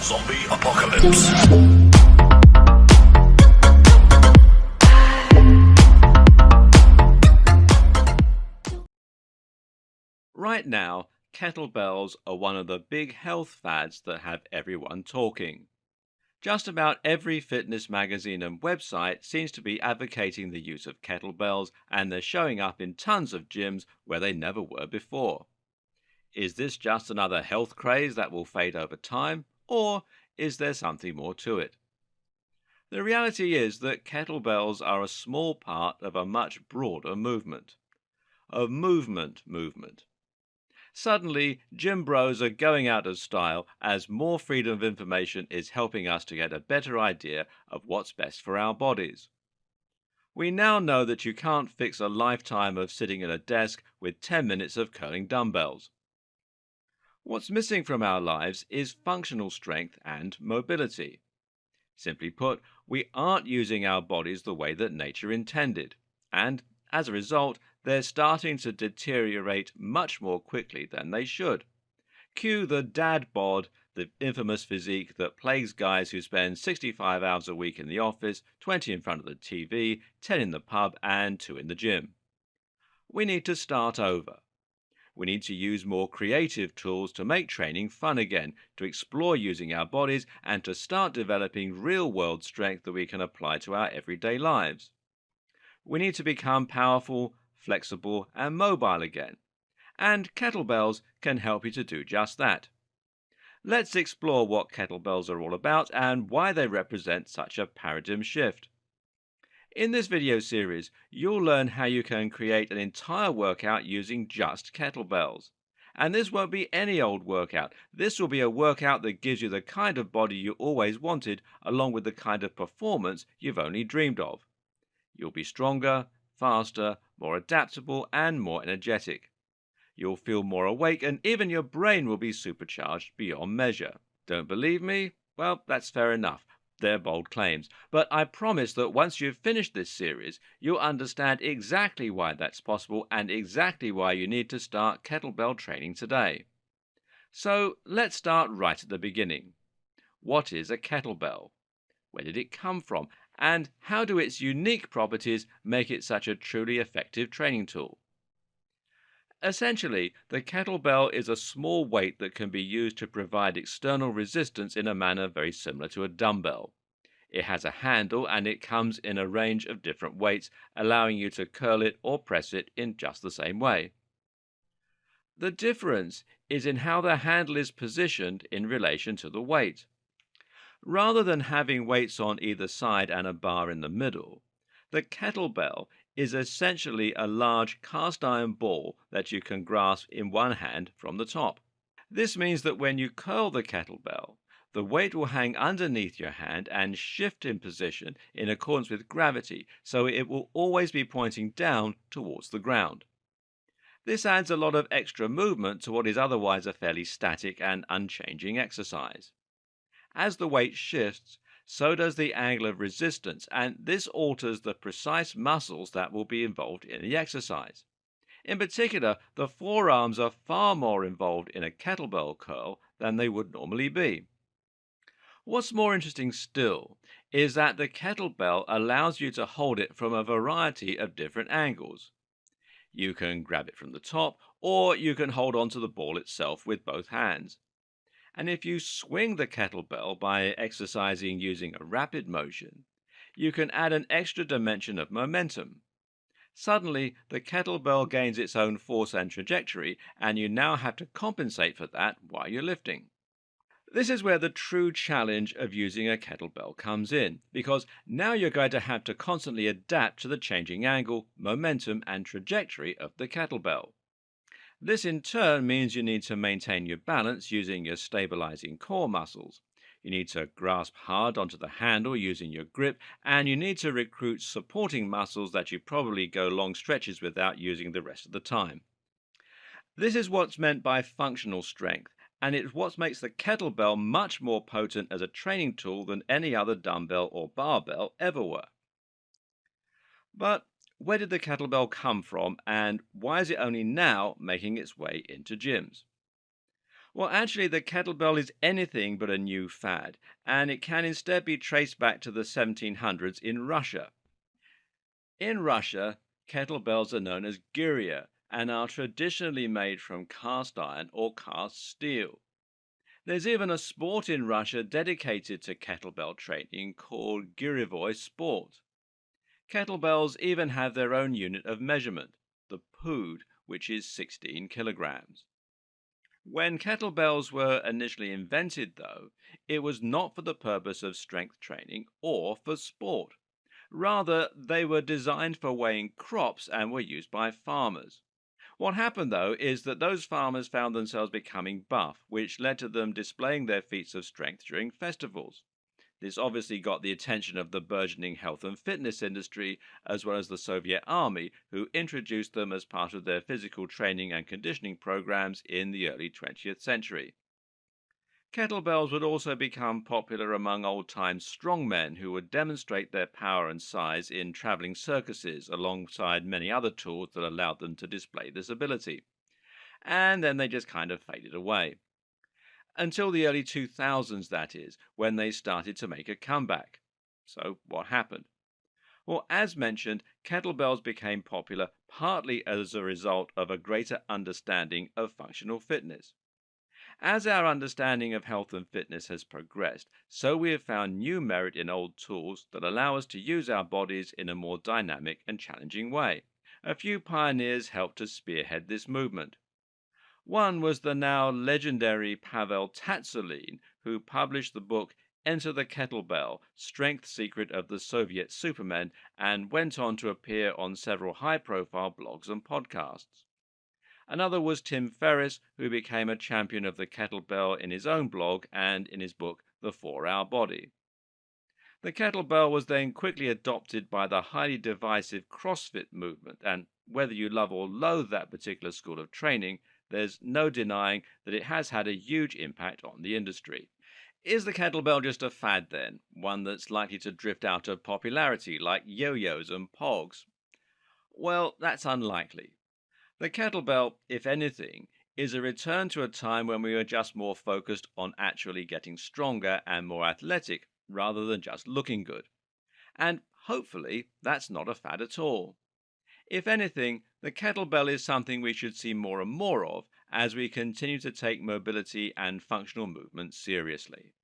Zombie apocalypse. Right now, kettlebells are one of the big health fads that have everyone talking. Just about every fitness magazine and website seems to be advocating the use of kettlebells, and they're showing up in tons of gyms where they never were before. Is this just another health craze that will fade over time, or is there something more to it? The reality is that kettlebells are a small part of a much broader movement. A movement. Suddenly, gym bros are going out of style as more freedom of information is helping us to get a better idea of what's best for our bodies. We now know that you can't fix a lifetime of sitting at a desk with 10 minutes of curling dumbbells. What's missing from our lives is functional strength and mobility. Simply put, we aren't using our bodies the way that nature intended, and as a result, they're starting to deteriorate much more quickly than they should. Cue the dad bod, the infamous physique that plagues guys who spend 65 hours a week in the office, 20 in front of the TV, 10 in the pub, and 2 in the gym. We need to start over. We need to use more creative tools to make training fun again, to explore using our bodies, and to start developing real-world strength that we can apply to our everyday lives. We need to become powerful, flexible, and mobile again. And kettlebells can help you to do just that. Let's explore what kettlebells are all about and why they represent such a paradigm shift. In this video series, you'll learn how you can create an entire workout using just kettlebells. And this won't be any old workout. This will be a workout that gives you the kind of body you always wanted, along with the kind of performance you've only dreamed of. You'll be stronger, faster, more adaptable, and more energetic. You'll feel more awake, and even your brain will be supercharged beyond measure. Don't believe me? Well, that's fair enough. They're bold claims, but I promise that once you've finished this series, you'll understand exactly why that's possible and exactly why you need to start kettlebell training today. So let's start right at the beginning. What is a kettlebell? Where did it come from? And how do its unique properties make it such a truly effective training tool? Essentially, the kettlebell is a small weight that can be used to provide external resistance in a manner very similar to a dumbbell. It has a handle and it comes in a range of different weights, allowing you to curl it or press it in just the same way. The difference is in how the handle is positioned in relation to the weight. Rather than having weights on either side and a bar in the middle, the kettlebell is essentially a large cast iron ball that you can grasp in one hand from the top. This means that when you curl the kettlebell, the weight will hang underneath your hand and shift in position in accordance with gravity, so it will always be pointing down towards the ground. This adds a lot of extra movement to what is otherwise a fairly static and unchanging exercise. As the weight shifts, so does the angle of resistance, and this alters the precise muscles that will be involved in the exercise. In particular, the forearms are far more involved in a kettlebell curl than they would normally be. What's more interesting still is that the kettlebell allows you to hold it from a variety of different angles. You can grab it from the top, or you can hold onto the ball itself with both hands. And if you swing the kettlebell by exercising using a rapid motion, you can add an extra dimension of momentum. Suddenly, the kettlebell gains its own force and trajectory, and you now have to compensate for that while you're lifting. This is where the true challenge of using a kettlebell comes in, because now you're going to have to constantly adapt to the changing angle, momentum, and trajectory of the kettlebell. This in turn means you need to maintain your balance using your stabilizing core muscles. You need to grasp hard onto the handle using your grip, and you need to recruit supporting muscles that you probably go long stretches without using the rest of the time. This is what's meant by functional strength, and it's what makes the kettlebell much more potent as a training tool than any other dumbbell or barbell ever were. But where did the kettlebell come from, and why is it only now making its way into gyms? Well, actually, the kettlebell is anything but a new fad, and it can instead be traced back to the 1700s in Russia. In Russia, kettlebells are known as gyria and are traditionally made from cast iron or cast steel. There's even a sport in Russia dedicated to kettlebell training called Girivoy sport. Kettlebells even have their own unit of measurement, the pood, which is 16 kilograms. When kettlebells were initially invented, though, it was not for the purpose of strength training or for sport. Rather, they were designed for weighing crops and were used by farmers. What happened, though, is that those farmers found themselves becoming buff, which led to them displaying their feats of strength during festivals. This obviously got the attention of the burgeoning health and fitness industry, as well as the Soviet army, who introduced them as part of their physical training and conditioning programs in the early 20th century. Kettlebells would also become popular among old time strongmen who would demonstrate their power and size in traveling circuses alongside many other tools that allowed them to display this ability. And then they just kind of faded away. Until the early 2000s, that is, when they started to make a comeback. So, what happened? Well, as mentioned, kettlebells became popular partly as a result of a greater understanding of functional fitness. As our understanding of health and fitness has progressed, so we have found new merit in old tools that allow us to use our bodies in a more dynamic and challenging way. A few pioneers helped to spearhead this movement. One was the now legendary Pavel Tsatsouline, who published the book Enter the Kettlebell, Strength Secret of the Soviet Supermen, and went on to appear on several high-profile blogs and podcasts. Another was Tim Ferriss, who became a champion of the kettlebell in his own blog and in his book The 4 Hour Body. The kettlebell was then quickly adopted by the highly divisive CrossFit movement, and whether you love or loathe that particular school of training, there's no denying that it has had a huge impact on the industry. Is the kettlebell just a fad then? One that's likely to drift out of popularity like yo-yos and pogs? Well, that's unlikely. The kettlebell, if anything, is a return to a time when we were just more focused on actually getting stronger and more athletic rather than just looking good. And hopefully, that's not a fad at all. If anything, the kettlebell is something we should see more and more of as we continue to take mobility and functional movement seriously.